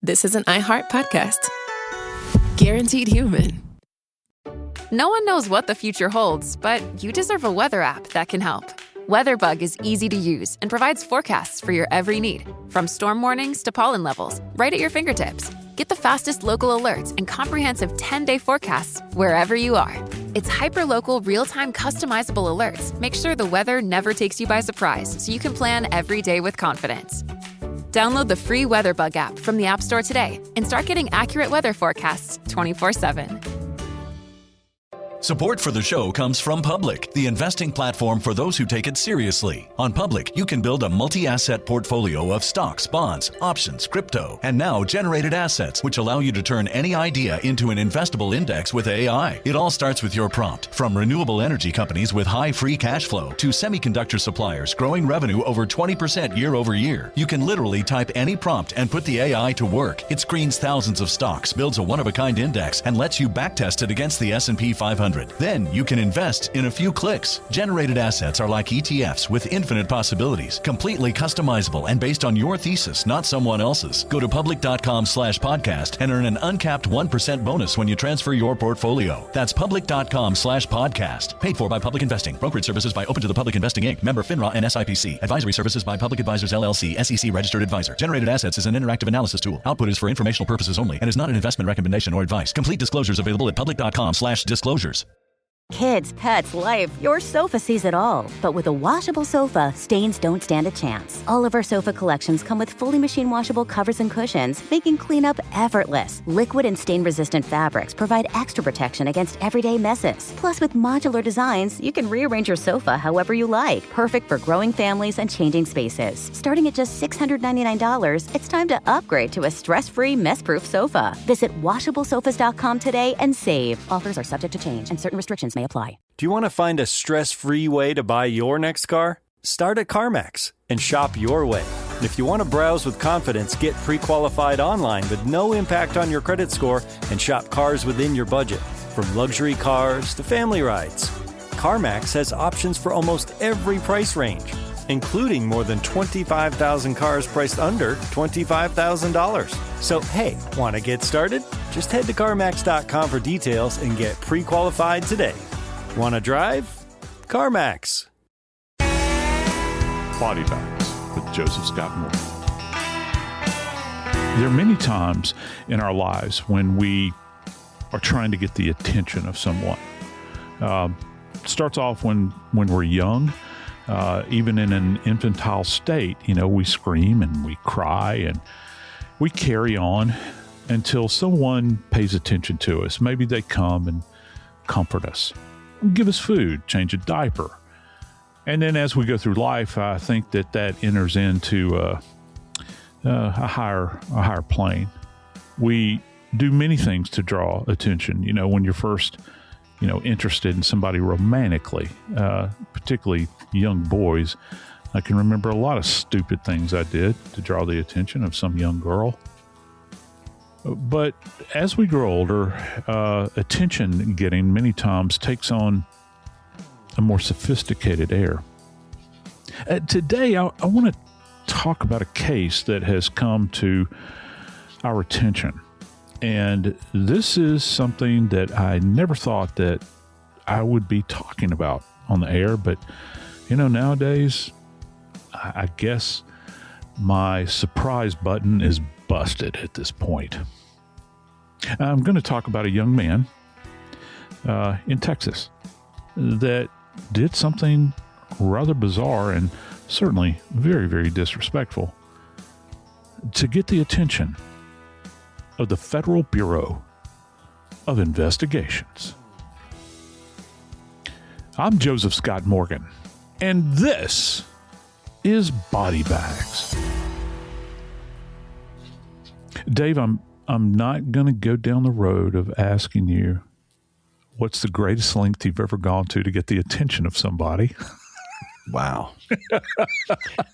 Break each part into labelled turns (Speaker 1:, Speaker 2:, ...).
Speaker 1: this is an iHeart podcast. Guaranteed human.
Speaker 2: No one knows what the future holds, but you deserve a weather app that can help. WeatherBug is easy to use and provides forecasts for your every need, from storm warnings to pollen levels, right at your fingertips. Get the fastest local alerts and comprehensive 10-day forecasts wherever you are. Its hyperlocal, real-time customizable alerts make sure the weather never takes you by surprise, so you can plan every day with confidence. Download the free WeatherBug app from the App Store today and start getting accurate weather forecasts 24/7.
Speaker 3: Support for the show comes from Public, the investing platform for those who take it seriously. On Public, you can build a multi-asset portfolio of stocks, bonds, options, crypto, and now generated assets, which allow you to turn any idea into an investable index with AI. It all starts with your prompt. From renewable energy companies with high free cash flow to semiconductor suppliers growing revenue over 20% year over year. You can literally type any prompt and put the AI to work. It screens thousands of stocks, builds a one-of-a-kind index, and lets you backtest it against the S&P 500. Then you can invest in a few clicks. Generated assets are like ETFs with infinite possibilities, completely customizable and based on your thesis, not someone else's. Go to public.com/podcast and earn an uncapped 1% bonus when you transfer your portfolio. That's public.com/podcast. Paid for by Public Investing. Brokerage services by Open to the Public Investing Inc. Member FINRA and SIPC. Advisory services by Public Advisors LLC, SEC registered advisor. Generated assets is an interactive analysis tool. Output is for informational purposes only and is not an investment recommendation or advice. Complete disclosures available at public.com/disclosures.
Speaker 4: Kids, pets, life, your sofa sees it all. But with a washable sofa, stains don't stand a chance. All of our sofa collections come with fully machine washable covers and cushions, making cleanup effortless. Liquid and stain-resistant fabrics provide extra protection against everyday messes. Plus, with modular designs, you can rearrange your sofa however you like. Perfect for growing families and changing spaces. Starting at just $699, it's time to upgrade to a stress-free, mess-proof sofa. Visit washablesofas.com today and save. Offers are subject to change and certain restrictions may apply.
Speaker 5: Do you want to find a stress-free way to buy your next car? Start at CarMax and shop your way. And if you want to browse with confidence, get pre-qualified online with no impact on your credit score and shop cars within your budget. From luxury cars to family rides, CarMax has options for almost every price range, including more than 25,000 cars priced under $25,000. So, hey, want to get started? Just head to CarMax.com for details and get pre-qualified today. Want to drive? CarMax.
Speaker 6: Body Bags with Joseph Scott Morgan. There are many times in our lives when we are trying to get the attention of someone. Starts off when we're young. Even in an infantile state, we scream and we cry and we carry on until someone pays attention to us. Maybe they come and comfort us, give us food, change a diaper. And then as we go through life, I think that enters into a higher plane. We do many things to draw attention. When you're first interested in somebody romantically, particularly young boys. I can remember a lot of stupid things I did to draw the attention of some young girl. But as we grow older, attention getting many times takes on a more sophisticated air. Today, I want to talk about a case that has come to our attention. And this is something that I never thought that I would be talking about on the air. But, nowadays, I guess my surprise button is busted at this point. I'm going to talk about a young man in Texas that did something rather bizarre and certainly very, very disrespectful to get the attention of the Federal Bureau of Investigations. I'm Joseph Scott Morgan, and this is Body Bags. Dave, I'm not going to go down the road of asking you what's the greatest length you've ever gone to get the attention of somebody.
Speaker 7: Wow.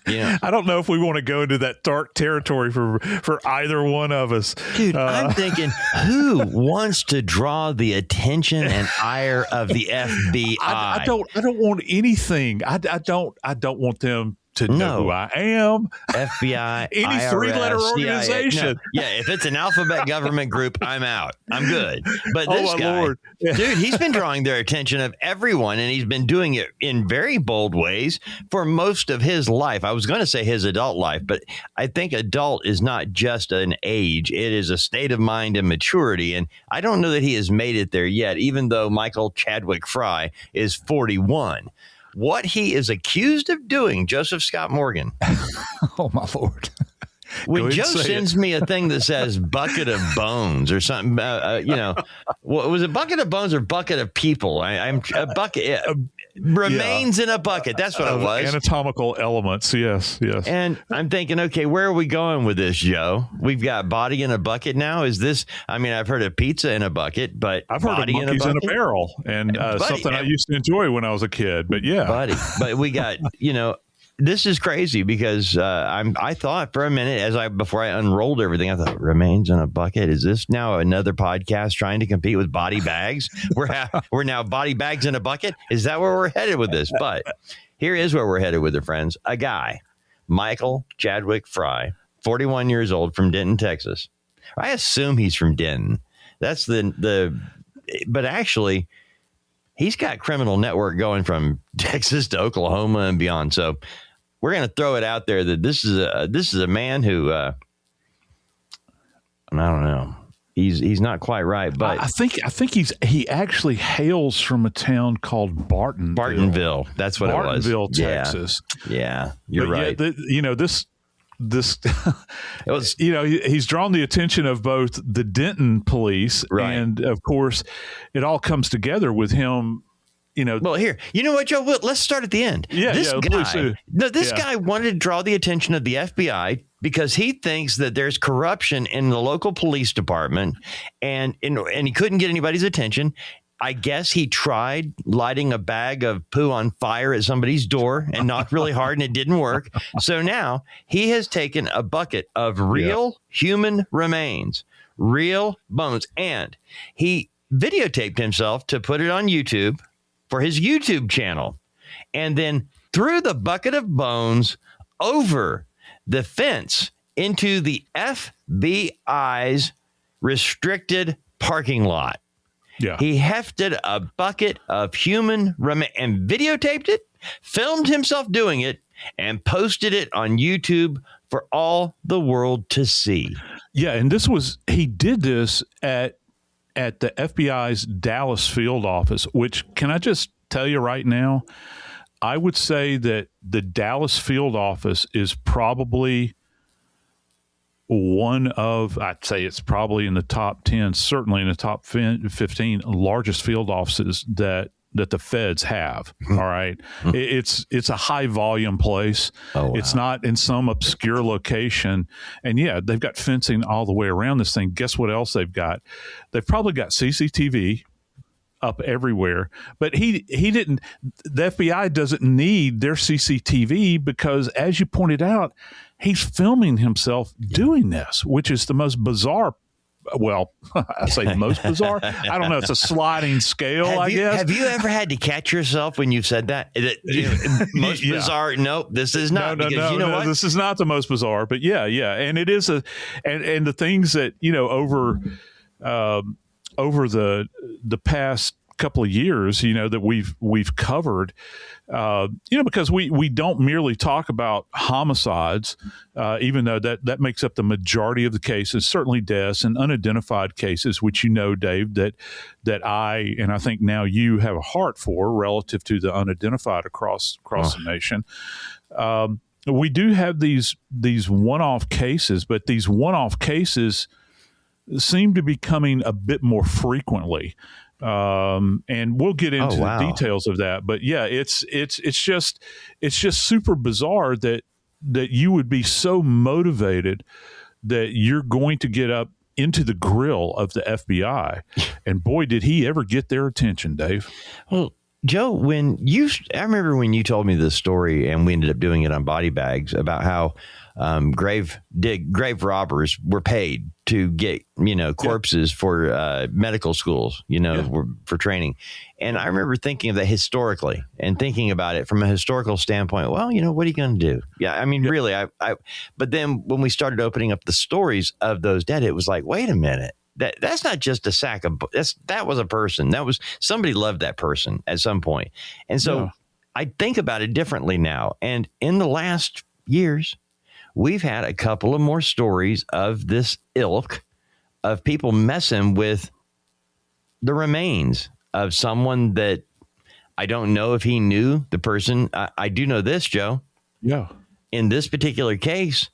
Speaker 6: I don't know if we want to go into that dark territory for either one of us.
Speaker 7: Dude, I'm thinking, who wants to draw the attention and ire of the FBI?
Speaker 6: I don't want anything. I don't want them to know who I am.
Speaker 7: FBI,
Speaker 6: any
Speaker 7: IRS,
Speaker 6: three-letter organization.
Speaker 7: CIA. No. Yeah, if it's an alphabet government group, I'm out. I'm good. But this guy,
Speaker 6: Lord.
Speaker 7: dude, he's been drawing their attention of everyone, and he's been doing it in very bold ways for most of his life. I was going to say his adult life, but I think adult is not just an age. It is a state of mind and maturity, and I don't know that he has made it there yet, even though Michael Chadwick Fry is 41. What he is accused of doing, Joseph Scott Morgan.
Speaker 6: Oh, my Lord.
Speaker 7: When Joe sends me a thing that says bucket of bones or something, what was it, bucket of bones or bucket of people? I'm a bucket. Remains in a bucket. That's what it was.
Speaker 6: Anatomical elements. Yes.
Speaker 7: And I'm thinking, okay, where are we going with this, Joe? We've got body in a bucket now. Is this, I mean, I've heard of pizza in a bucket, but
Speaker 6: I've heard of monkeys in a barrel and something I used to enjoy when I was a kid, but yeah.
Speaker 7: But we got, this is crazy because I thought for a minute before I unrolled everything, I thought remains in a bucket. Is this now another podcast trying to compete with body bags? We're now body bags in a bucket. Is that where we're headed with this? But here is where we're headed with it, friends. A guy, Michael Chadwick Fry, 41 years old, from Denton, Texas. I assume he's from Denton. That's but actually, he's got criminal network going from Texas to Oklahoma and beyond. So we're going to throw it out there that this is a man who I don't know. He's not quite right, but
Speaker 6: I think he actually hails from a town called
Speaker 7: Bartonville. That's what it was.
Speaker 6: Bartonville, Texas.
Speaker 7: Yeah, you're right.
Speaker 6: This it was, he's drawn the attention of both the Denton police and, of course, it all comes together with him.
Speaker 7: Well, here, you know what, Joe? Let's start at the end. This guy wanted to draw the attention of the FBI because he thinks that there's corruption in the local police department, and he couldn't get anybody's attention. I guess he tried lighting a bag of poo on fire at somebody's door and knocked really hard and it didn't work. So now he has taken a bucket of real human remains, real bones, and he videotaped himself to put it on YouTube for his YouTube channel, and then threw the bucket of bones over the fence into the FBI's restricted parking lot.
Speaker 6: Yeah.
Speaker 7: He hefted a bucket of human remains and videotaped it, filmed himself doing it, and posted it on YouTube for all the world to see.
Speaker 6: Yeah, and he did this at the FBI's Dallas field office, which, can I just tell you right now, I would say that the Dallas field office is probably I'd say it's probably in the top 10, certainly in the top 15 largest field offices that the feds have. All right. It's a high volume place. Oh, wow. It's not in some obscure location. And yeah, they've got fencing all the way around this thing. Guess what else they've got? They've probably got CCTV up everywhere, but the FBI doesn't need their CCTV because, as you pointed out, he's filming himself doing this, which is the most bizarre. Well, I say most bizarre. I don't know. It's a sliding scale, I guess.
Speaker 7: Have you ever had to catch yourself when you've said that? Most bizarre? Nope, this is not.
Speaker 6: No, what? This is not the most bizarre, but yeah. And it is and the things that, over the past couple of years, that we've covered, because we don't merely talk about homicides, even though that makes up the majority of the cases, certainly deaths and unidentified cases, which Dave, that I think now you have a heart for relative to the unidentified across the nation. We do have these one-off cases, but these one-off cases seem to be coming a bit more frequently. And we'll get into the details of that, but yeah, it's just super bizarre that you would be so motivated that you're going to get up into the grill of the FBI. And boy, did he ever get their attention, Dave.
Speaker 7: Well, Joe, I remember when you told me this story, and we ended up doing it on Body Bags, about how grave robbers were paid to get, corpses for medical schools, for training. And I remember thinking of that historically and thinking about it from a historical standpoint. Well, what are you going to do? Yeah, I mean, really, but then when we started opening up the stories of those dead, it was like, wait a minute. That's not just a sack of, that was a person. That was, somebody loved that person at some point. And so I think about it differently now. And in the last years, we've had a couple of more stories of this ilk of people messing with the remains of someone that I don't know if he knew the person. I do know this, Joe.
Speaker 6: Yeah.
Speaker 7: In this particular case,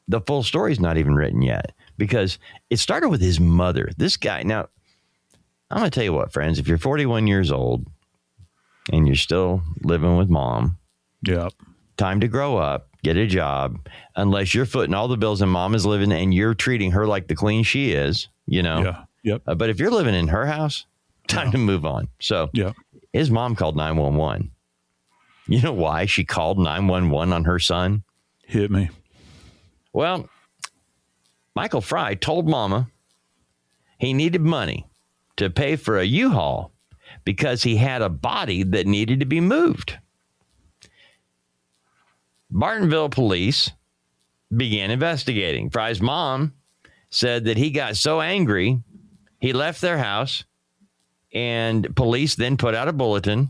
Speaker 7: the full story is not even written yet because it started with his mother. This guy. Now, I'm going to tell you what, friends, if you're 41 years old and you're still living with mom.
Speaker 6: Yep.
Speaker 7: Time to grow up, get a job, unless you're footing all the bills and mom is living and you're treating her like the queen she is,
Speaker 6: Yeah. Yep.
Speaker 7: But if you're living in her house, time to move on. So his mom called 911. You know why she called 911 on her son?
Speaker 6: Hit me.
Speaker 7: Well, Michael Fry told mama he needed money to pay for a U-Haul because he had a body that needed to be moved. Bartonville police began investigating. Fry's mom said that he got so angry, he left their house, and police then put out a bulletin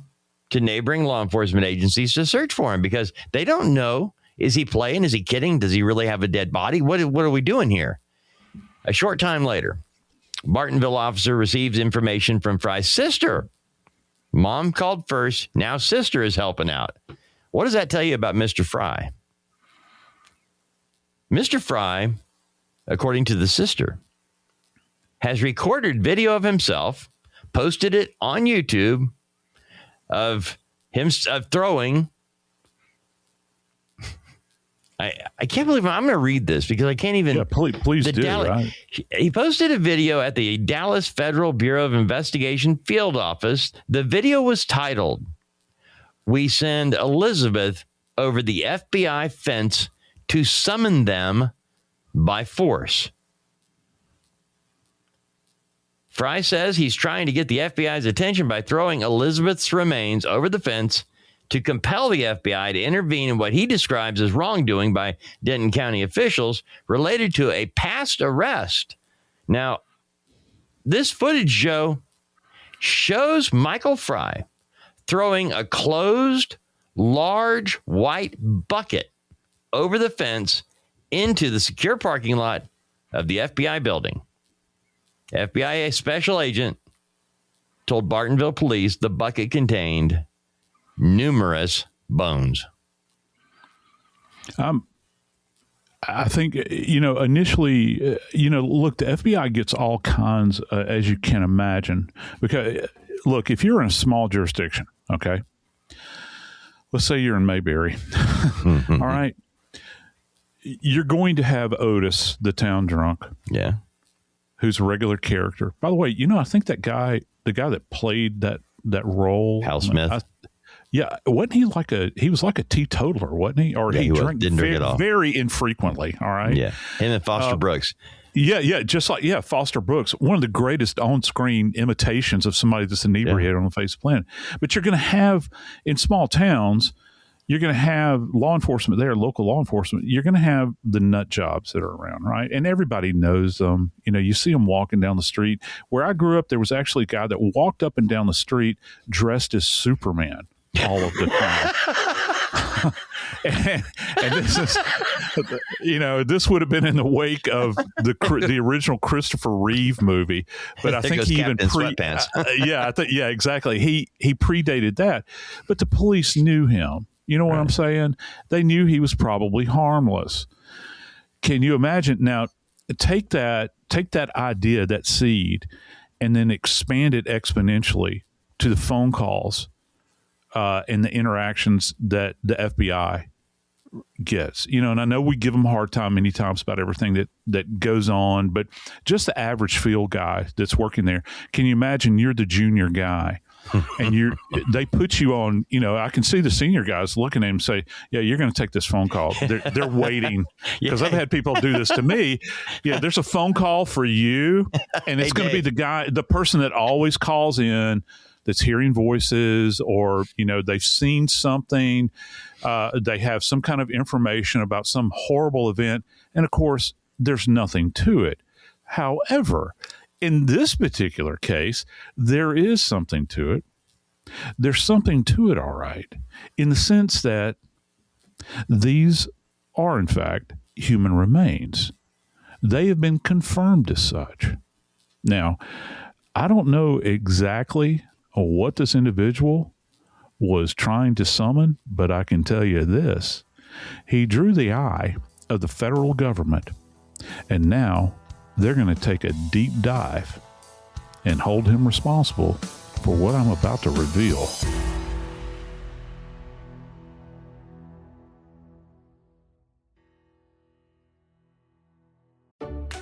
Speaker 7: to neighboring law enforcement agencies to search for him because they don't know. Is he playing? Is he kidding? Does he really have a dead body? What are we doing here? A short time later, Bartonville officer receives information from Fry's sister. Mom called first. Now sister is helping out. What does that tell you about Mr. Fry? Mr. Fry, according to the sister, has recorded video of himself, posted it on YouTube of him throwing. I can't believe I'm going to read this because I can't even.
Speaker 6: Yeah, please do. Right?
Speaker 7: He posted a video at the Dallas Federal Bureau of Investigation field office. The video was titled, "We send Elizabeth over the FBI fence to summon them by force." Fry says he's trying to get the FBI's attention by throwing Elizabeth's remains over the fence to compel the FBI to intervene in what he describes as wrongdoing by Denton County officials related to a past arrest. Now, this footage, Joe, shows Michael Fry throwing a closed, large white bucket over the fence into the secure parking lot of the FBI building. FBI special agent told Bartonville police the bucket contained numerous bones.
Speaker 6: I think, initially, look, the FBI gets all kinds, as you can imagine, because, look, if you're in a small jurisdiction, okay, let's say you're in Mayberry, all right, you're going to have Otis, the town drunk.
Speaker 7: Yeah.
Speaker 6: Who's a regular character. By the way, I think the guy that played that role,
Speaker 7: Hal Smith.
Speaker 6: Wasn't he he was like a teetotaler, wasn't he? Or he didn't drink at all. Very infrequently. All right.
Speaker 7: Yeah. Him and Foster Brooks.
Speaker 6: Yeah. Just like, Foster Brooks, one of the greatest on-screen imitations of somebody that's inebriated on the face of the planet. But you're going to have, in small towns, you're going to have law enforcement there, local law enforcement. You're going to have the nut jobs that are around, right? And everybody knows them. You see them walking down the street. Where I grew up, there was actually a guy that walked up and down the street dressed as Superman all of the time. and this is, this would have been in the wake of the original Christopher Reeve movie, but I think he even
Speaker 7: sweatpants.
Speaker 6: Exactly. He predated that, but the police knew him. You know what I'm saying? They knew he was probably harmless. Can you imagine? Now, take that idea, that seed, and then expand it exponentially to the phone calls and the interactions that the FBI gets. And I know we give them a hard time many times about everything that goes on, but just the average field guy that's working there, can you imagine you're the junior guy and they put you on, I can see the senior guys looking at him and say, yeah, you're going to take this phone call. They're waiting, because I've had people do this to me. Yeah, there's a phone call for you, and it's going to be the person that always calls in, that's hearing voices, or, they've seen something. They have some kind of information about some horrible event. And of course, there's nothing to it. However, in this particular case, there is something to it. There's something to it, all right, in the sense that these are, in fact, human remains. They have been confirmed as such. Now, I don't know exactly what this individual was trying to summon, but I can tell you this. He drew the eye of the federal government, and now they're going to take a deep dive and hold him responsible for what I'm about to reveal.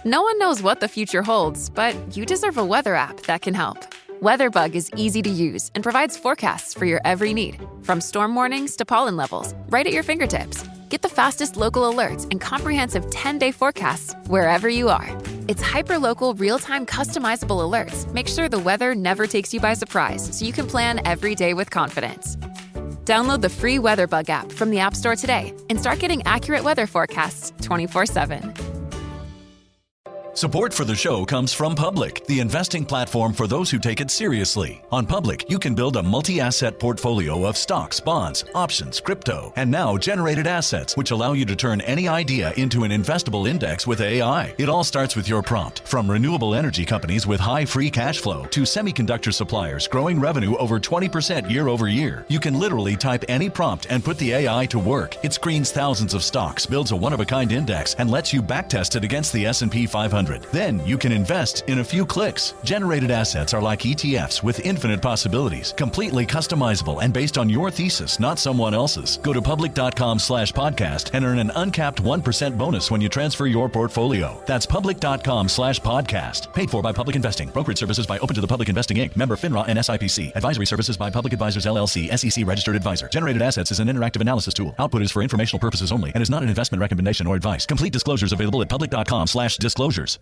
Speaker 2: No one knows what the future holds, but you deserve a weather app that can help. WeatherBug is easy to use and provides forecasts for your every need, from storm warnings to pollen levels, right at your fingertips. Get the fastest local alerts and comprehensive 10-day forecasts wherever you are. Its hyper-local, real-time customizable alerts make sure the weather never takes you by surprise, so you can plan every day with confidence. Download the free WeatherBug app from the App Store today and start getting accurate weather forecasts 24/7.
Speaker 3: Support for the show comes from Public, the investing platform for those who take it seriously. On Public, you can build a multi-asset portfolio of stocks, bonds, options, crypto, and now generated assets, which allow you to turn any idea into an investable index with AI. It all starts with your prompt. From renewable energy companies with high free cash flow to semiconductor suppliers growing revenue over 20% year over year, you can literally type any prompt and put the AI to work. It screens thousands of stocks, builds a one-of-a-kind index, and lets you backtest it against the S&P 500. Then you can invest in a few clicks. Generated assets are like ETFs with infinite possibilities, completely customizable and based on your thesis, not someone else's. Go to public.com/podcast and earn an uncapped 1% bonus when you transfer your portfolio. That's public.com/podcast. Paid for by Public Investing. Brokerage services by Open to the Public Investing Inc. Member FINRA and SIPC. Advisory services by Public Advisors LLC, SEC registered advisor. Generated assets is an interactive analysis tool. Output is for informational purposes only and is not an investment recommendation or advice. Complete disclosures available at public.com/disclosures.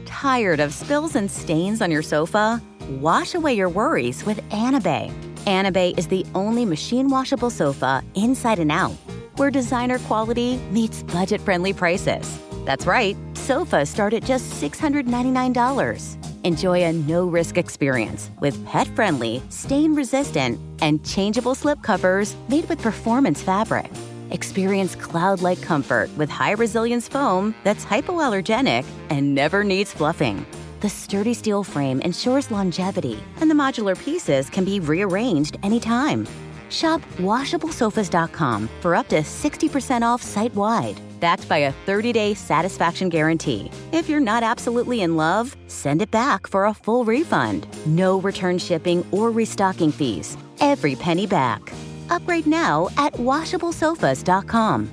Speaker 4: Tired of spills and stains on your sofa? Wash away your worries with Anabay. Anabay is the only machine washable sofa inside and out, where designer quality meets budget-friendly prices. That's right, sofas start at just $699. Enjoy a no-risk experience with pet-friendly, stain-resistant, and changeable slip covers made with performance fabric. Experience cloud-like comfort with high-resilience foam that's hypoallergenic and never needs fluffing. The sturdy steel frame ensures longevity, and the modular pieces can be rearranged anytime. Shop WashableSofas.com for up to 60% off site-wide, backed by a 30-day satisfaction guarantee. If you're not absolutely in love, send it back for a full refund. No return shipping or restocking fees. Every penny back. Upgrade now at WashableSofas.com.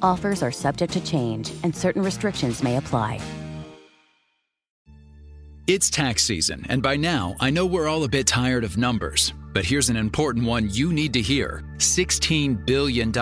Speaker 4: Offers are subject to change, and certain restrictions may apply.
Speaker 8: It's tax season, and by now, I know we're all a bit tired of numbers. But here's an important one you need to hear. $16 billion.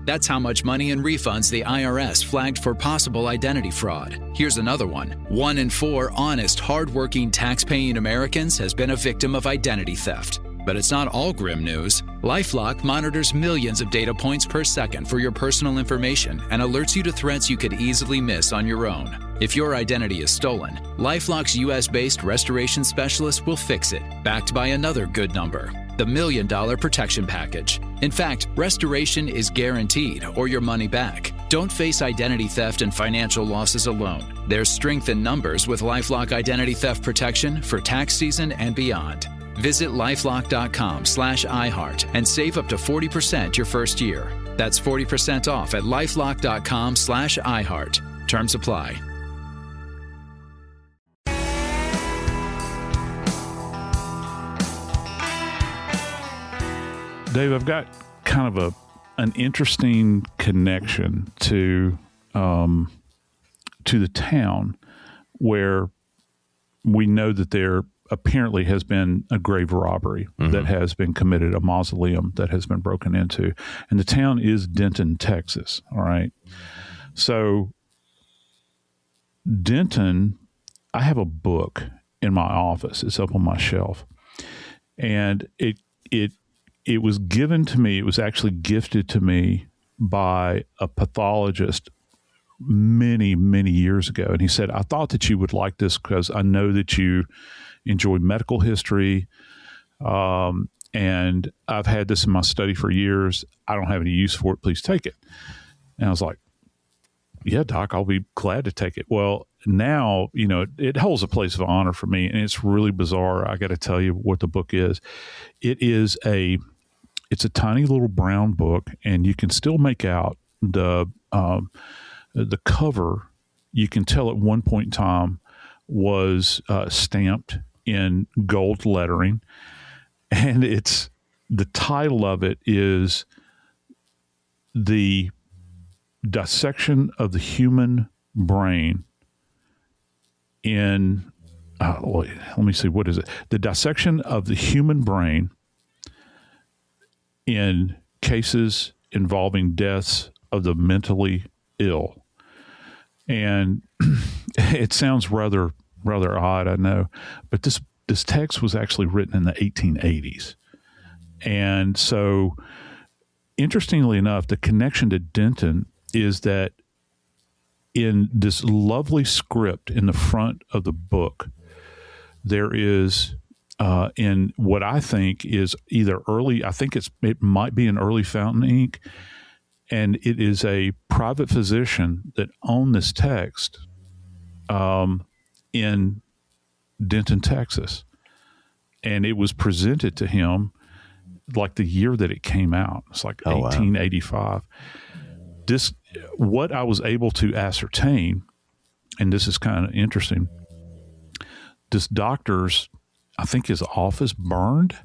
Speaker 8: That's how much money in refunds the IRS flagged for possible identity fraud. Here's another one. 1 in 4 honest, hardworking, tax-paying Americans has been a victim of identity theft. But it's not all grim news. LifeLock monitors millions of data points per second for your personal information and alerts you to threats you could easily miss on your own. If your identity is stolen, LifeLock's US-based restoration specialist will fix it, backed by another good number, the $1 Million Protection Package. In fact, restoration is guaranteed or your money back. Don't face identity theft and financial losses alone. There's strength in numbers with LifeLock Identity Theft Protection for tax season and beyond. Visit lifelock.com/iHeart and save up to 40% your first year. That's 40% off at lifelock.com/iHeart. Terms apply.
Speaker 6: Dave, I've got kind of an interesting connection to the town where we know that there apparently has been a grave robbery that has been committed, a mausoleum that has been broken into. And the town is Denton, Texas. All right. So Denton, I have a book in my office. It's up on my shelf. And it was given to me. It was actually gifted to me by a pathologist many, many years ago. And he said, I thought that you would like this because I know that you enjoy medical history. And I've had this in my study for years. I don't have any use for it. Please take it. And I was like, yeah, Doc, I'll be glad to take it. Well, now, it holds a place of honor for me, and it's really bizarre. I got to tell you what the book is. It's a tiny little brown book, and you can still make out the cover. You can tell at one point in time was stamped in gold lettering, and the title of it is The Dissection of the Human Brain in, let me see, what is it? The Dissection of the Human Brain in Cases Involving Deaths of the Mentally Ill. And it sounds rather odd, I know, but this text was actually written in the 1880s. And so, interestingly enough, the connection to Denton is that in this lovely script in the front of the book, there is in what I think is either early, it might be an early fountain ink, and it is a private physician that owned this text in Denton, Texas. And it was presented to him like the year that it came out. It's like 1885. Wow. What I was able to ascertain, and this is kind of interesting, this doctor's, I think his office burned.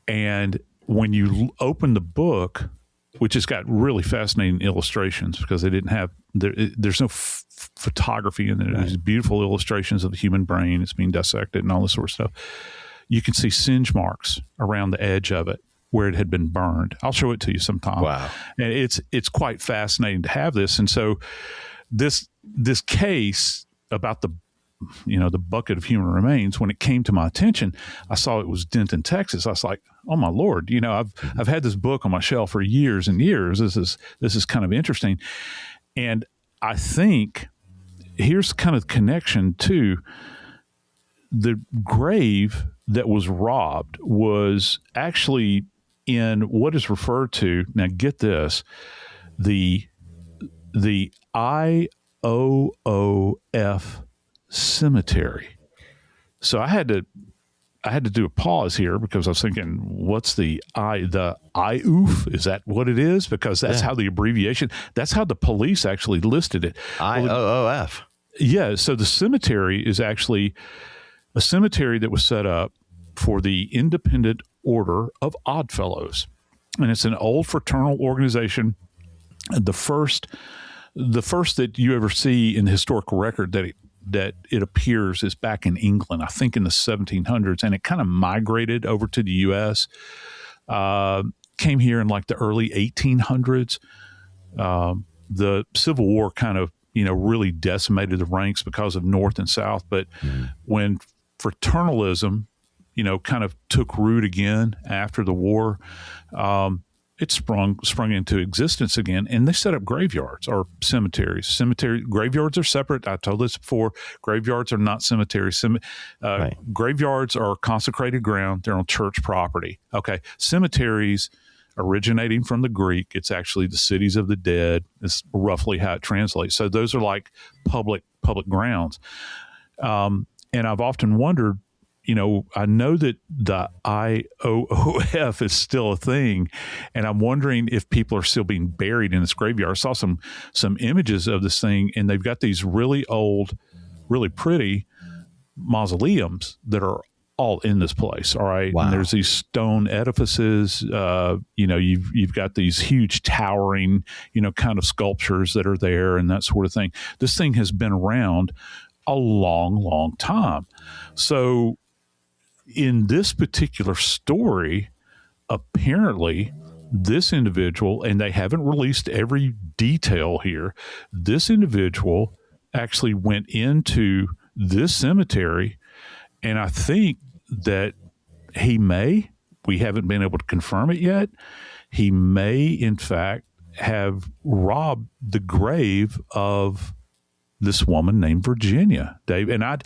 Speaker 6: And when you open the book, which has got really fascinating illustrations because they didn't have, there's no photography in it. Right. There's beautiful illustrations of the human brain. It's being dissected and all this sort of stuff. You can see singe marks around the edge of it where it had been burned. I'll show it to you sometime.
Speaker 7: Wow.
Speaker 6: And it's quite fascinating to have this. And so this case about the bucket of human remains, when it came to my attention, I saw it was Denton, Texas. I was like, oh my Lord, I've had this book on my shelf for years and years. This is kind of interesting. And I think here's kind of the connection to the grave that was robbed was actually in what is referred to, now get this, the IOOF cemetery. So I had to do a pause here because I was thinking, what's the IOOF? Is that what it is? Because that's how the abbreviation, that's how the police actually listed it.
Speaker 7: IOOF.
Speaker 6: Yeah. So the cemetery is actually a cemetery that was set up for the Independent Order of Oddfellows. And it's an old fraternal organization. The first that you ever see in the historical record that it appears is back in England, I think in the 1700s, and it kind of migrated over to the U.S., came here in like the early 1800s. The Civil War kind of, really decimated the ranks because of North and South. But when fraternalism, kind of took root again after the war, it sprung into existence again, and they set up graveyards or cemeteries. Graveyards are separate. I told this before. Graveyards are not cemeteries. Right. Graveyards are consecrated ground. They're on church property. Okay. Cemeteries, originating from the Greek, it's actually the cities of the dead. It's roughly how it translates. So those are like public grounds. And I've often wondered, I know that the IOOF is still a thing, and I'm wondering if people are still being buried in this graveyard. I saw some images of this thing, and they've got these really old, really pretty mausoleums that are all in this place. All right. Wow. And there's these stone edifices, you've got these huge towering, kind of sculptures that are there and that sort of thing. This thing has been around a long, long time. So in this particular story, apparently this individual, and they haven't released every detail here, this individual actually went into this cemetery, and I think that we haven't been able to confirm it yet, he may in fact have robbed the grave of this woman named Virginia, Dave. And I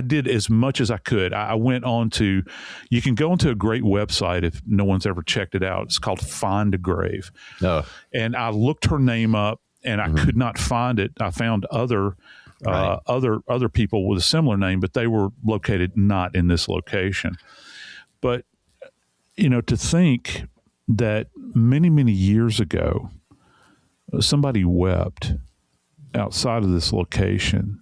Speaker 6: did as much as I could. I went on to, you can go onto a great website if no one's ever checked it out. It's called Find a Grave. Oh. And I looked her name up and I could not find it. I found other people with a similar name, but they were located not in this location. But, to think that many, many years ago, somebody wept outside of this location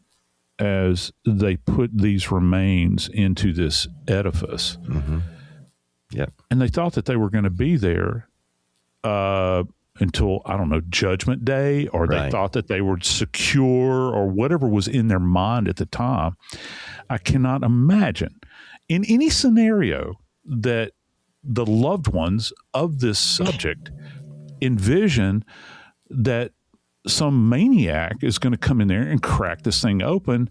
Speaker 6: as they put these remains into this edifice. Mm-hmm.
Speaker 7: Yep.
Speaker 6: And they thought that they were going to be there until, I don't know, Judgment Day, or they thought that they were secure, or whatever was in their mind at the time. I cannot imagine in any scenario that the loved ones of this subject envision that some maniac is going to come in there and crack this thing open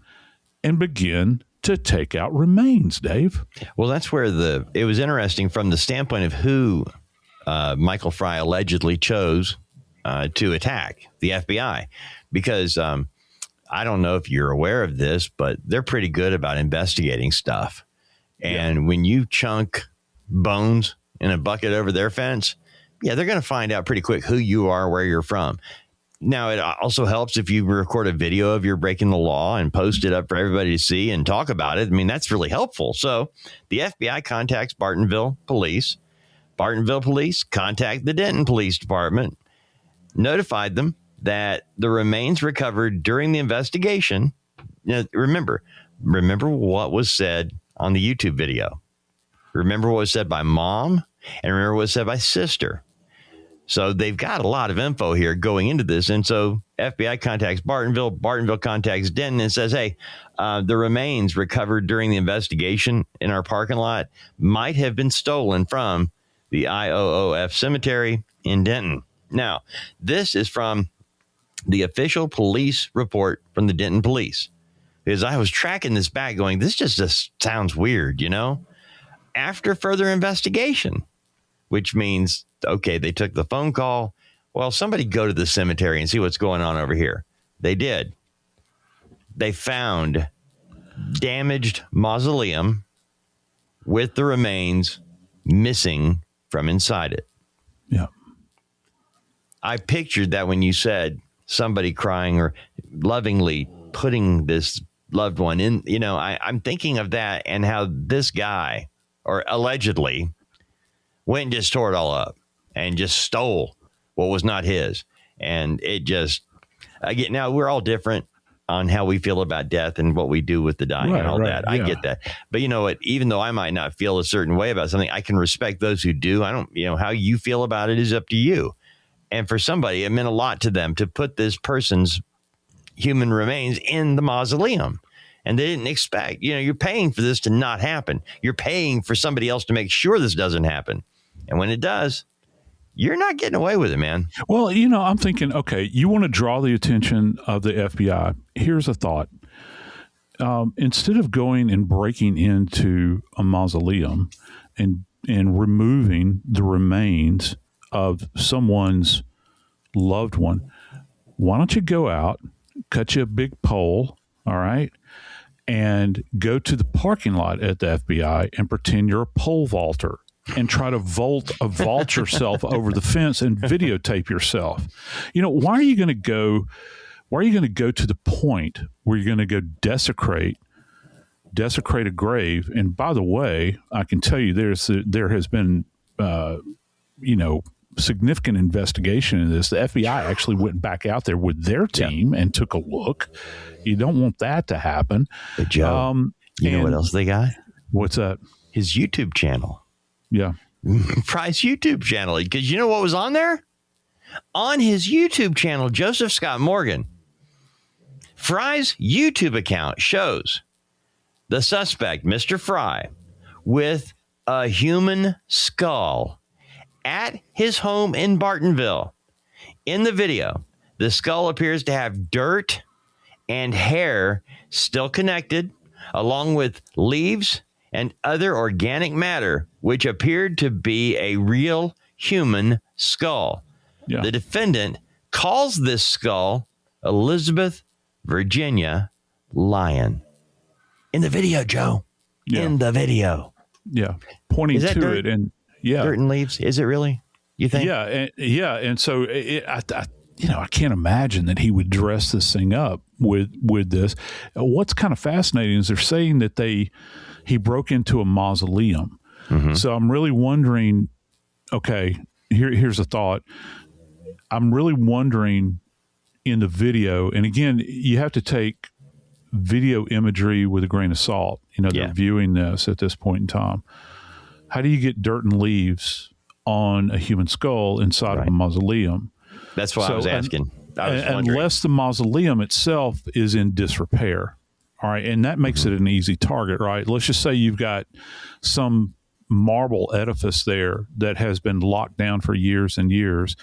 Speaker 6: and begin to take out remains, Dave.
Speaker 7: Well, that's where it was interesting from the standpoint of who Michael Fry allegedly chose to attack the FBI, because I don't know if you're aware of this, but they're pretty good about investigating stuff. And when you chunk bones in a bucket over their fence, they're going to find out pretty quick who you are, where you're from. Now, it also helps if you record a video of your breaking the law and post it up for everybody to see and talk about it. I mean, that's really helpful. So the FBI contacts Bartonville Police. Bartonville Police contact the Denton Police Department, notified them that the remains recovered during the investigation. Now, remember what was said on the YouTube video. Remember what was said by mom, and remember what was said by sister. So they've got a lot of info here going into this. And so FBI contacts Bartonville contacts Denton and says, hey, the remains recovered during the investigation in our parking lot might have been stolen from the IOOF cemetery in Denton. Now, this is from the official police report from the Denton police, because I was tracking this back going, this just sounds weird, After further investigation, which means, okay, they took the phone call. Well, somebody go to the cemetery and see what's going on over here. They did. They found damaged mausoleum with the remains missing from inside it.
Speaker 6: Yeah.
Speaker 7: I pictured that when you said somebody crying or lovingly putting this loved one in, I'm thinking of that and how this guy, or allegedly, went and just tore it all up and just stole what was not his. And it just, again, now we're all different on how we feel about death and what we do with the dying and all that. I get that. But you know what, even though I might not feel a certain way about something, I can respect those who do. I don't, how you feel about it is up to you. And for somebody, it meant a lot to them to put this person's human remains in the mausoleum. And they didn't expect, you're paying for this to not happen. You're paying for somebody else to make sure this doesn't happen. And when it does, you're not getting away with it, man.
Speaker 6: Well, I'm thinking, okay, you want to draw the attention of the FBI. Here's a thought. Instead of going and breaking into a mausoleum and removing the remains of someone's loved one, why don't you go out, cut you a big pole, all right, and go to the parking lot at the FBI and pretend you're a pole vaulter and try to vault yourself over the fence and videotape yourself. Why are you going to go to the point where you're going to go desecrate a grave? And by the way, I can tell you there has been, significant investigation in this. The FBI actually went back out there with their team and took a look. You don't want that to happen.
Speaker 7: But Joe, you know what else they got?
Speaker 6: What's that?
Speaker 7: His YouTube channel.
Speaker 6: Yeah.
Speaker 7: Fry's YouTube channel. Because you know what was on there? On his YouTube channel, Joseph Scott Morgan Fry's YouTube account shows the suspect, Mr. Fry, with a human skull at his home in Bartonville. In the video, the skull appears to have dirt and hair still connected, along with leaves and other organic matter, which appeared to be a real human skull. Yeah. The defendant calls this skull Elizabeth Virginia Lyon. In the video, Joe. Yeah. In the video.
Speaker 6: Yeah. Pointing to
Speaker 7: dirt?
Speaker 6: It. And yeah.
Speaker 7: Dirt and leaves. Is it really? You think?
Speaker 6: Yeah. And so I can't imagine that he would dress this thing up with this. What's kind of fascinating is they're saying that he broke into a mausoleum. Mm-hmm. So I'm really wondering, okay, here's a thought. I'm really wondering in the video, and again, you have to take video imagery with a grain of salt. They're viewing this at this point in time. How do you get dirt and leaves on a human skull inside of a mausoleum?
Speaker 7: That's what I was asking.
Speaker 6: Unless the mausoleum itself is in disrepair. All right. And that makes it an easy target, right? Let's just say you've got some marble edifice there that has been locked down for years and years.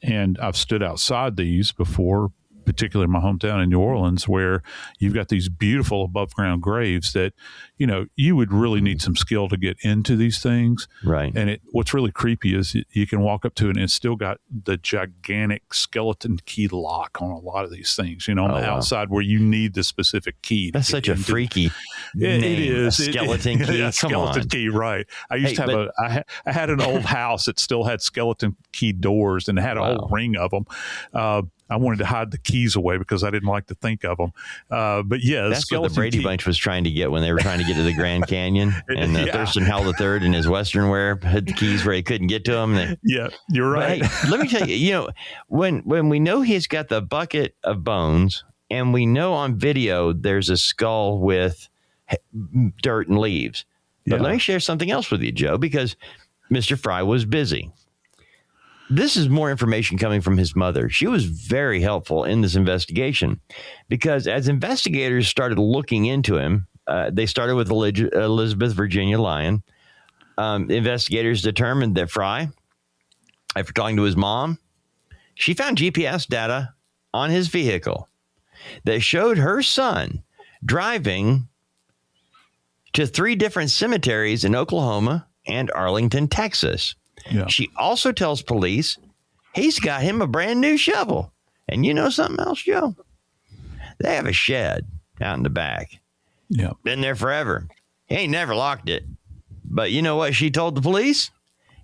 Speaker 6: And I've stood outside these before, particularly in my hometown in New Orleans, where you've got these beautiful above ground graves that, you would really need some skill to get into these things.
Speaker 7: Right.
Speaker 6: And what's really creepy is you can walk up to it and it's still got the gigantic skeleton key lock on a lot of these things, on the outside where you need the specific key.
Speaker 7: That's such a freaky name.
Speaker 6: It is.
Speaker 7: A skeleton key.
Speaker 6: A skeleton key, right. I used to have I had an old house that still had skeleton key doors and it had a whole ring of them. I wanted to hide the keys away because I didn't like to think of them. But yeah,
Speaker 7: that's what the Brady Bunch was trying to get when they were trying to get to the Grand Canyon, and Thurston Howell III in his Western wear had the keys where he couldn't get to them.
Speaker 6: Yeah, you're right.
Speaker 7: Hey, let me tell you, when we know he's got the bucket of bones, and we know on video there's a skull with dirt and leaves. But let me share something else with you, Joe, because Mr. Fry was busy. This is more information coming from his mother. She was very helpful in this investigation because as investigators started looking into him, they started with Elizabeth Virginia Lyon. Investigators determined that Fry, after talking to his mom, she found GPS data on his vehicle that showed her son driving to 3 different cemeteries in Oklahoma and Arlington, Texas. Yeah. She also tells police he's got him a brand new shovel. And you know something else, Joe? They have a shed out in the back.
Speaker 6: Yeah.
Speaker 7: Been there forever. He ain't never locked it. But you know what she told the police?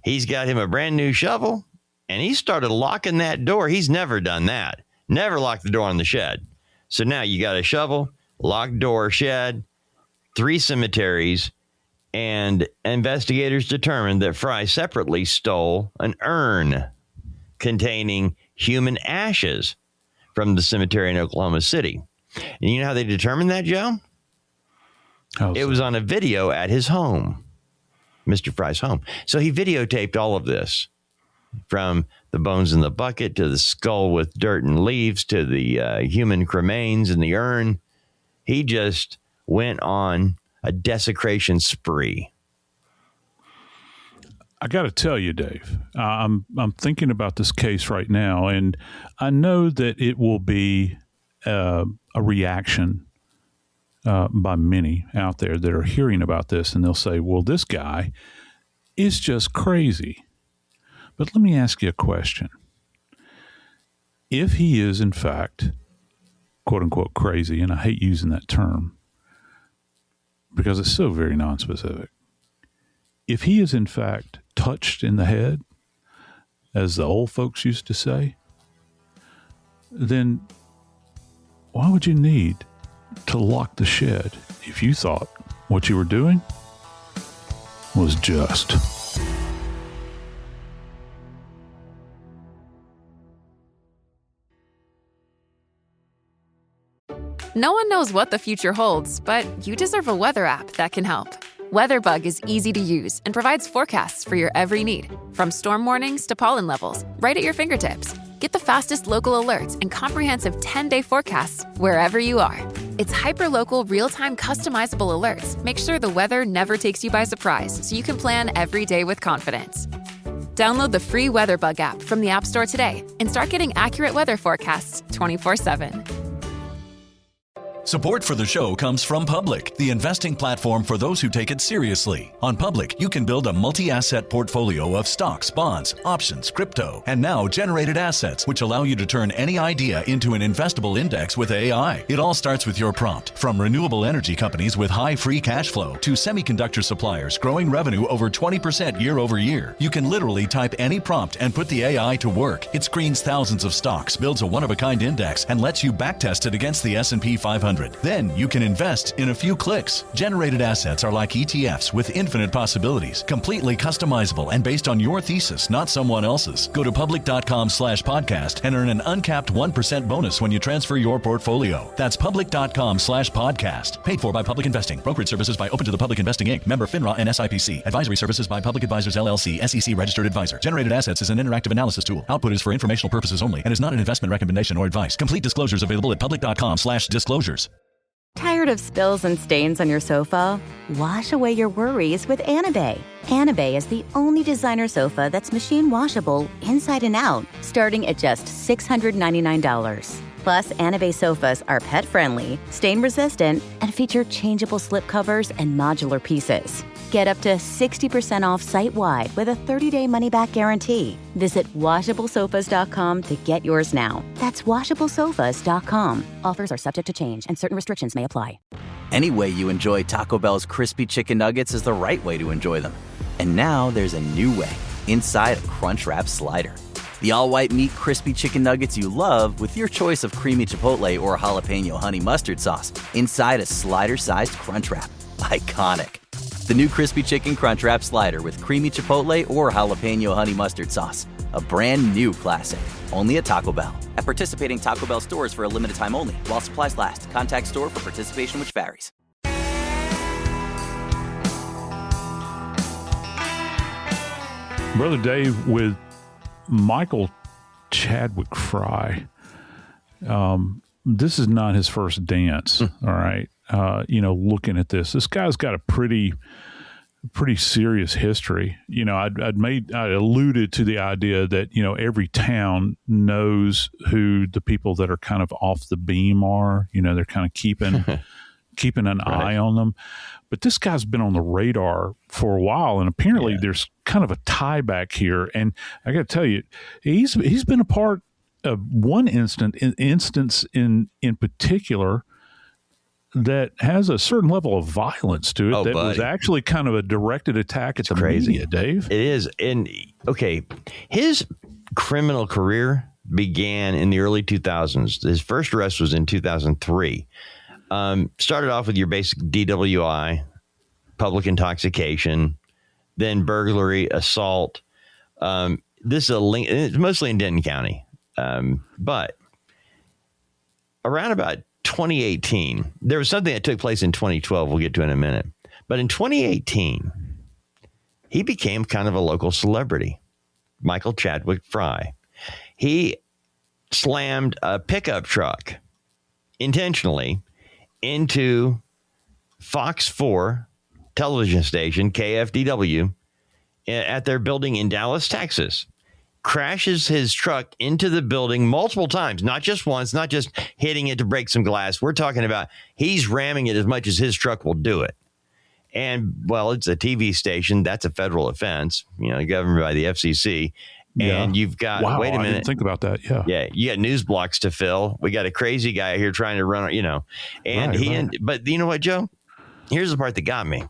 Speaker 7: He's got him a brand new shovel, and he started locking that door. He's never done that. Never locked the door on the shed. So now you got a shovel, locked door, shed, 3 cemeteries. And investigators determined that Fry separately stole an urn containing human ashes from the cemetery in Oklahoma City. And you know how they determined that, Joe? It was on a video at his home, Mr. Fry's home. So he videotaped all of this, from the bones in the bucket to the skull with dirt and leaves to the human cremains in the urn. He just went on a desecration spree.
Speaker 6: I got to tell you, Dave, I'm thinking about this case right now, and I know that it will be a reaction by many out there that are hearing about this, and they'll say, well, this guy is just crazy. But let me ask you a question. If he is, in fact, quote unquote, crazy, and I hate using that term because it's so very nonspecific. If he is, in fact, touched in the head, as the old folks used to say, then why would you need to lock the shed if you thought what you were doing was just?
Speaker 2: No one knows what the future holds, but you deserve a weather app that can help. WeatherBug is easy to use and provides forecasts for your every need, from storm warnings to pollen levels, right at your fingertips. Get the fastest local alerts and comprehensive 10-day forecasts wherever you are. It's hyperlocal, real-time, customizable alerts. Make sure the weather never takes you by surprise so you can plan every day with confidence. Download the free WeatherBug app from the App Store today and start getting accurate weather forecasts 24/7.
Speaker 3: Support for the show comes from Public, the investing platform for those who take it seriously. On Public, you can build a multi-asset portfolio of stocks, bonds, options, crypto, and now generated assets, which allow you to turn any idea into an investable index with AI. It all starts with your prompt. From renewable energy companies with high free cash flow to semiconductor suppliers growing revenue over 20% year over year, you can literally type any prompt and put the AI to work. It screens thousands of stocks, builds a one-of-a-kind index, and lets you backtest it against the S&P 500. Then you can invest in a few clicks. Generated assets are like ETFs with infinite possibilities, completely customizable and based on your thesis, not someone else's. Go to public.com/podcast and earn an uncapped 1% bonus when you transfer your portfolio. That's public.com/podcast. Paid for by Public Investing. Brokerage services by Open to the Public Investing Inc. Member FINRA and SIPC. Advisory services by Public Advisors LLC, SEC registered advisor. Generated assets is an interactive analysis tool. Output is for informational purposes only and is not an investment recommendation or advice. Complete disclosures available at public.com/disclosures.
Speaker 4: Tired of spills and stains on your sofa? Wash away your worries with Anabay. Anabay is the only designer sofa that's machine washable inside and out, starting at just $699. Plus, Anabay sofas are pet-friendly, stain-resistant, and feature changeable slipcovers and modular pieces. Get up to 60% off site-wide with a 30-day money-back guarantee. Visit washablesofas.com to get yours now. That's washablesofas.com. Offers are subject to change, and certain restrictions may apply.
Speaker 9: Any way you enjoy Taco Bell's crispy chicken nuggets is the right way to enjoy them. And now there's a new way, inside a Crunchwrap Slider. The all-white meat crispy chicken nuggets you love with your choice of creamy chipotle or jalapeno honey mustard sauce inside a slider-sized Crunchwrap. Iconic. The new Crispy Chicken Crunchwrap Slider with creamy chipotle or jalapeno honey mustard sauce. A brand new classic. Only at Taco Bell. At participating Taco Bell stores for a limited time only. While supplies last. Contact store for participation which varies.
Speaker 6: Brother Dave, with Michael Chadwick Fry, this is not his first dance, all right? Looking at this guy's got a pretty serious history. I alluded to the idea that, every town knows who the people that are kind of off the beam are. They're kind of keeping an eye on them. But this guy's been on the radar for a while, and apparently there's kind of a tie back here. And I got to tell you, he's been a part of one instance in particular that has a certain level of violence to it was actually kind of a directed attack at the media, Dave. It
Speaker 7: is. And okay, his criminal career began in the early 2000s. His first arrest was in 2003. Started off with your basic DWI, public intoxication, then burglary, assault. This is it's mostly in Denton County. But around about 2018, there was something that took place in 2012 we'll get to in a minute. But in 2018, he became kind of a local celebrity, Michael Chadwick Fry. He slammed a pickup truck intentionally into Fox 4 television station, KFDW, at their building in Dallas, Texas. Crashes his truck into the building multiple times, not just once, not just hitting it to break some glass. We're talking about he's ramming it as much as his truck will do it. And, well, it's a TV station. That's a federal offense, governed by the FCC.
Speaker 6: Yeah.
Speaker 7: And you've got, wait a minute.
Speaker 6: I didn't think about that. Yeah.
Speaker 7: Yeah. You got news blocks to fill. We got a crazy guy here trying to run, and but you know what, Joe? Here's the part that got me.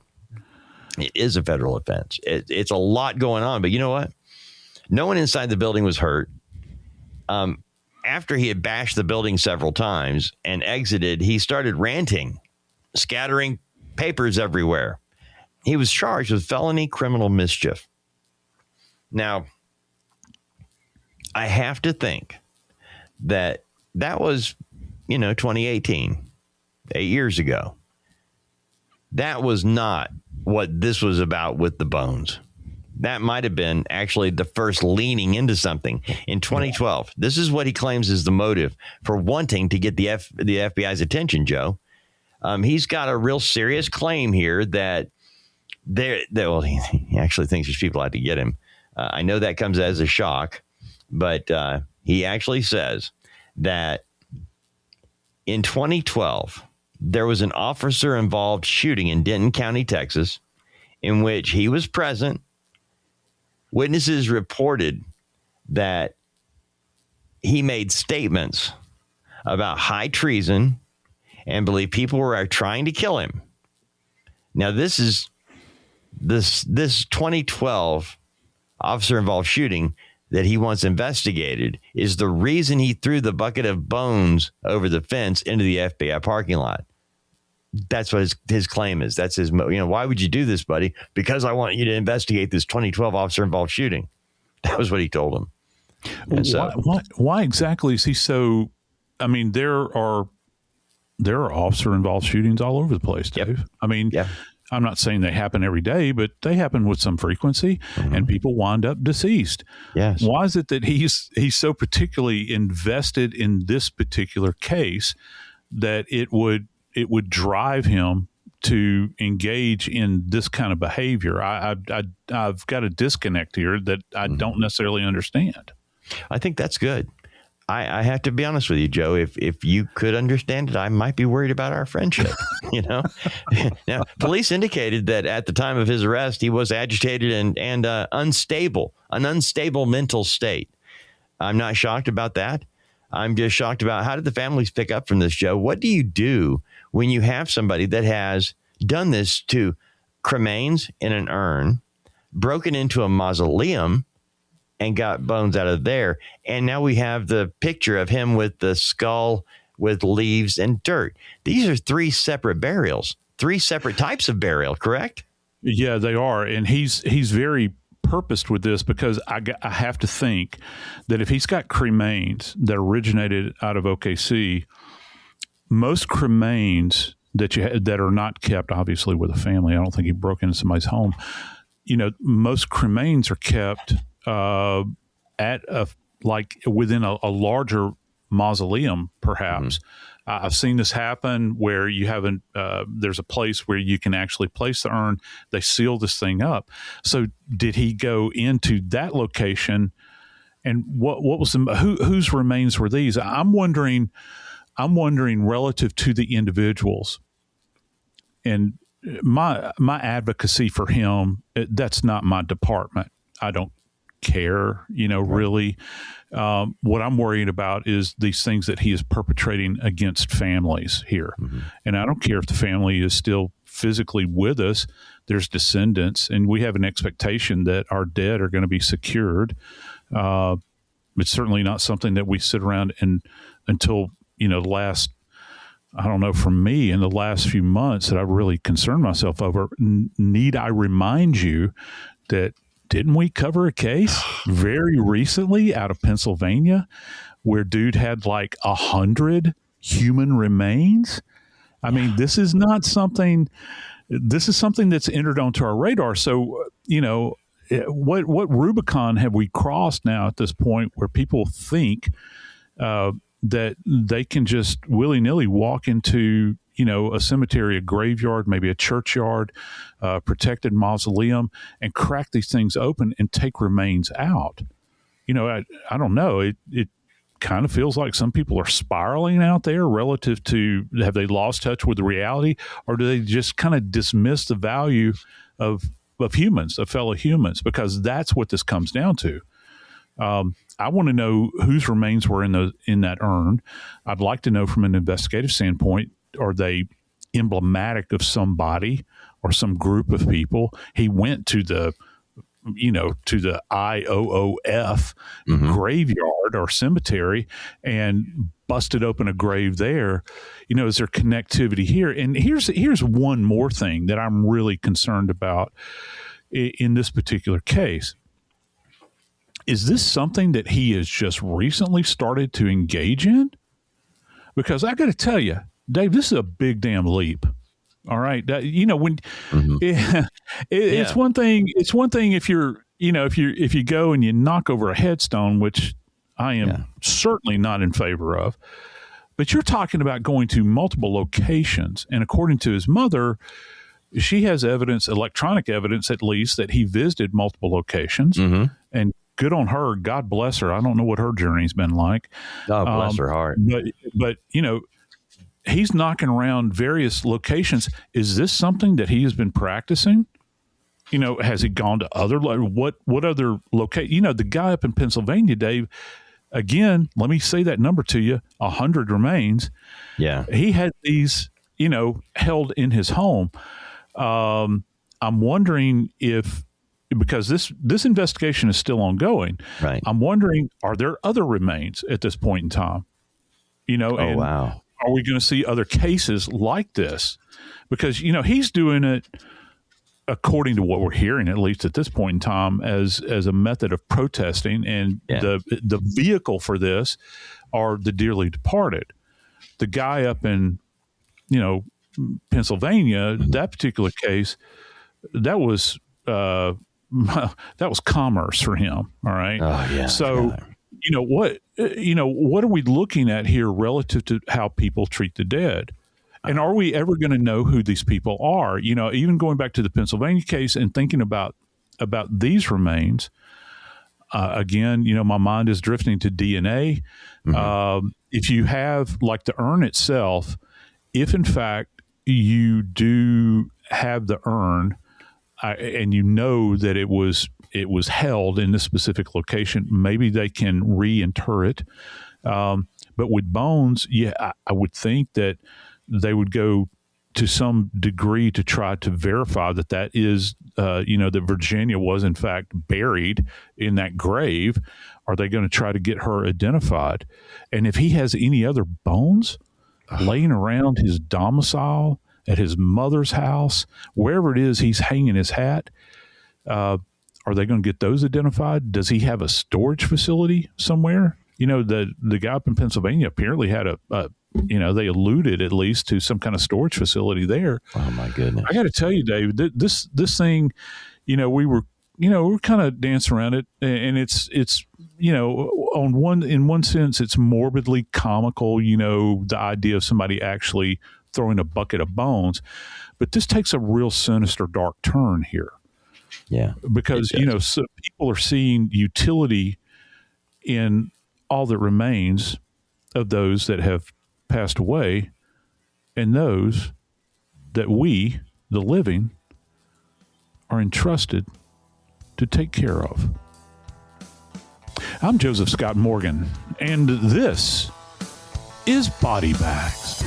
Speaker 7: It is a federal offense. It's a lot going on, but you know what? No one inside the building was hurt. After he had bashed the building several times and exited, he started ranting, scattering papers everywhere. He was charged with felony criminal mischief. Now, I have to think that was, 2018, 8 years ago. That was not what this was about with the bones. that might have been actually the first leaning into something. In 2012, this is what he claims is the motive for wanting to get the FBI's attention, Joe. He's got a real serious claim here that he actually thinks there's people out to get him. I know that comes as a shock, but he actually says that in 2012, there was an officer-involved shooting in Denton County, Texas, in which he was present. Witnesses reported that he made statements about high treason and believed people were trying to kill him. Now, this 2012 officer-involved shooting that he wants investigated is the reason he threw the bucket of bones over the fence into the FBI parking lot. That's what his claim is. That's his, why would you do this, buddy? Because I want you to investigate this 2012 officer-involved shooting. That was what he told him. And so,
Speaker 6: why exactly is he so? I mean, there are officer-involved shootings all over the place, Dave. Yep. I mean, I'm not saying they happen every day, but they happen with some frequency, and people wind up deceased.
Speaker 7: Yes.
Speaker 6: Why is it that he's so particularly invested in this particular case that it would drive him to engage in this kind of behavior? I've got a disconnect here that I don't necessarily understand.
Speaker 7: I think that's good. I have to be honest with you, Joe. If you could understand it, I might be worried about our friendship. Now, police indicated that at the time of his arrest, he was agitated and unstable, an unstable mental state. I'm not shocked about that. I'm just shocked about how did the families pick up from this, Joe? What do you do when you have somebody that has done this to cremains in an urn, broken into a mausoleum, and got bones out of there? And now we have the picture of him with the skull with leaves and dirt. These are three separate burials, three separate types of burial, correct?
Speaker 6: Yeah, they are. And he's very purposed with this because I have to think that if he's got cremains that originated out of OKC, most cremains that are not kept, obviously, with a family. I don't think he broke into somebody's home. Most cremains are kept within a larger mausoleum, perhaps. I've seen this happen where you haven't. There's a place where you can actually place the urn. They seal this thing up. So, did he go into that location? And what was whose remains were these? I'm wondering relative to the individuals. And my advocacy for him, that's not my department. I don't care, really. What I'm worried about is these things that he is perpetrating against families here. And I don't care if the family is still physically with us. There's descendants, and we have an expectation that our dead are going to be secured. It's certainly not something that we sit around and until, for me in the last few months that I've really concerned myself over. Need I remind you that didn't we cover a case very recently out of Pennsylvania where dude had like 100 human remains? I mean, this is something that's entered onto our radar. So, what Rubicon have we crossed now at this point where people think that they can just willy-nilly walk into, a cemetery, a graveyard, maybe a churchyard, protected mausoleum, and crack these things open and take remains out? I don't know. It kind of feels like some people are spiraling out there relative to, have they lost touch with the reality, or do they just kind of dismiss the value of humans, of fellow humans? Because that's what this comes down to. I want to know whose remains were in that urn. I'd like to know from an investigative standpoint, are they emblematic of somebody or some group of people? He went to the IOOF graveyard or cemetery and busted open a grave there. Is there connectivity here? And here's one more thing that I'm really concerned about in this particular case. Is this something that he has just recently started to engage in? Because I got to tell you, Dave, this is a big damn leap. All right. It's one thing. It's one thing if you're if you go and you knock over a headstone, which I am certainly not in favor of, but you're talking about going to multiple locations. And according to his mother, she has evidence, electronic evidence at least, that he visited multiple locations. Mm-hmm. And good on her. God bless her. I don't know what her journey's been like.
Speaker 7: God bless her heart.
Speaker 6: But he's knocking around various locations. Is this something that he has been practicing? Has he gone to other, what other location? The guy up in Pennsylvania, Dave, again, let me say that number to you, 100 remains.
Speaker 7: Yeah.
Speaker 6: He had these, held in his home. I'm wondering because this investigation is still ongoing.
Speaker 7: Right.
Speaker 6: I'm wondering, are there other remains at this point in time?
Speaker 7: Wow.
Speaker 6: Are we going to see other cases like this? Because, he's doing it, according to what we're hearing, at least at this point in time, as a method of protesting. And the vehicle for this are the dearly departed. The guy up in, Pennsylvania, that particular case, that was commerce for him. All right.
Speaker 7: Oh, yeah.
Speaker 6: So, what are we looking at here relative to how people treat the dead? And are we ever going to know who these people are? Even going back to the Pennsylvania case and thinking about these remains, again, my mind is drifting to DNA. Mm-hmm. If you have, like, the urn itself, if in fact you do have the urn and that it was held in this specific location, maybe they can reinter it. But with bones, I would think that they would go to some degree to try to verify that is, that Virginia was in fact buried in that grave. Are they going to try to get her identified? And if he has any other bones laying around his domicile, at his mother's house, wherever it is he's hanging his hat, are they going to get those identified? Does he have a storage facility somewhere? The guy up in Pennsylvania apparently had they alluded at least to some kind of storage facility there.
Speaker 7: Oh my goodness!
Speaker 6: I got to tell you, Dave, this thing, we were kind of dancing around it, and it's in one sense it's morbidly comical. The idea of somebody actually throwing a bucket of bones, but this takes a real sinister, dark turn here.
Speaker 7: Yeah,
Speaker 6: because so people are seeing utility in all that remains of those that have passed away, and those that we, the living, are entrusted to take care of. I'm Joseph Scott Morgan, and this is Body Bags.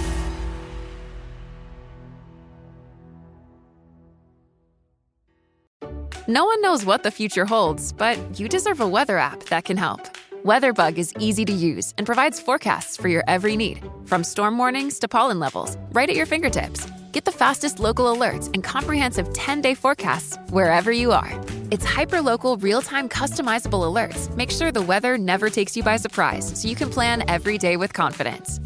Speaker 2: No one knows what the future holds, but you deserve a weather app that can help. WeatherBug is easy to use and provides forecasts for your every need, from storm warnings to pollen levels, right at your fingertips. Get the fastest local alerts and comprehensive 10-day forecasts wherever you are. Its hyper-local, real-time customizable alerts make sure the weather never takes you by surprise, so you can plan every day with confidence.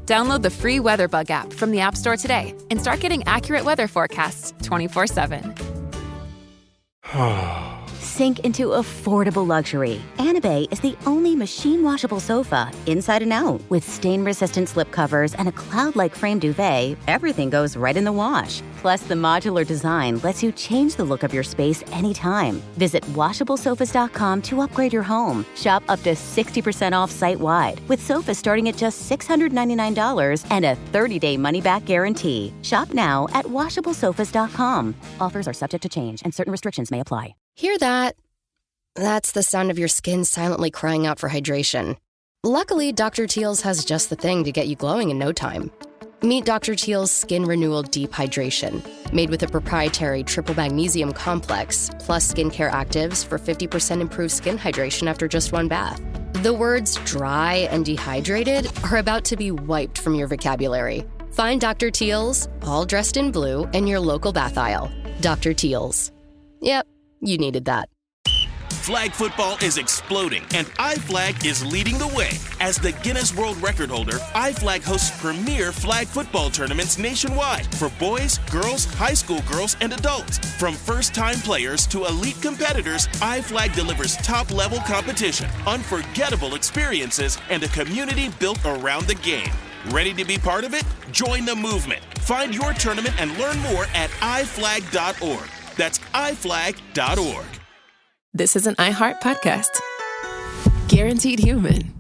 Speaker 2: Download the free WeatherBug app from the App Store today and start getting accurate weather forecasts 24/7.
Speaker 4: Sink into affordable luxury. Anabay is the only machine-washable sofa, inside and out. With stain-resistant slip covers and a cloud-like frame duvet, everything goes right in the wash. Plus, the modular design lets you change the look of your space anytime. Visit WashableSofas.com to upgrade your home. Shop up to 60% off site-wide, with sofas starting at just $699 and a 30-day money-back guarantee. Shop now at WashableSofas.com. Offers are subject to change, and certain restrictions may apply.
Speaker 10: Hear that? That's the sound of your skin silently crying out for hydration. Luckily, Dr. Teal's has just the thing to get you glowing in no time. Meet Dr. Teal's Skin Renewal Deep Hydration, made with a proprietary triple magnesium complex, plus skincare actives for 50% improved skin hydration after just one bath. The words dry and dehydrated are about to be wiped from your vocabulary. Find Dr. Teal's, all dressed in blue, in your local bath aisle. Dr. Teal's. Yep, you needed that.
Speaker 11: Flag football is exploding, and iFlag is leading the way. As the Guinness World Record holder, iFlag hosts premier flag football tournaments nationwide for boys, girls, high school girls, and adults. From first-time players to elite competitors, iFlag delivers top-level competition, unforgettable experiences, and a community built around the game. Ready to be part of it? Join the movement. Find your tournament and learn more at iflag.org. That's iflag.org.
Speaker 1: This is an iHeart podcast. Guaranteed Human.